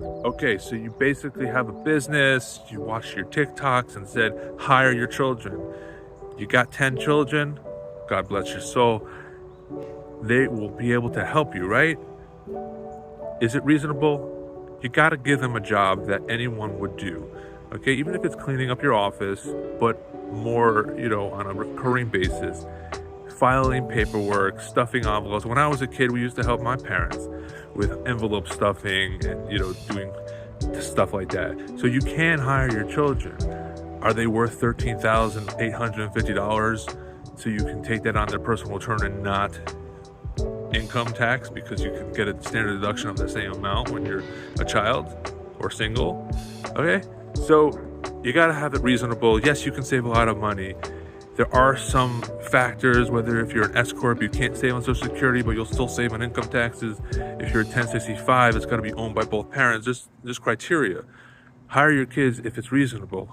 Okay, so you basically have a business, you watch your TikToks and said, hire your children. You got 10 children, God bless your soul. They will be able to help you, right? Is it reasonable? You got to give them a job that anyone would do. Okay, even if it's cleaning up your office, but more, on a recurring basis, filing paperwork, stuffing envelopes. When I was a kid, we used to help my parents with envelope stuffing and, doing stuff like that. So you can hire your children. Are they worth $13,850? So you can take that on their personal return and not income tax, because you can get a standard deduction of the same amount when you're a child or single. Okay, so you got to have it reasonable. Yes, you can save a lot of money. There are some factors, whether if you're an S corp, you can't save on Social Security, but you'll still save on income taxes. If you're a 1065, it's got to be owned by both parents. There's criteria. Hire your kids if it's reasonable.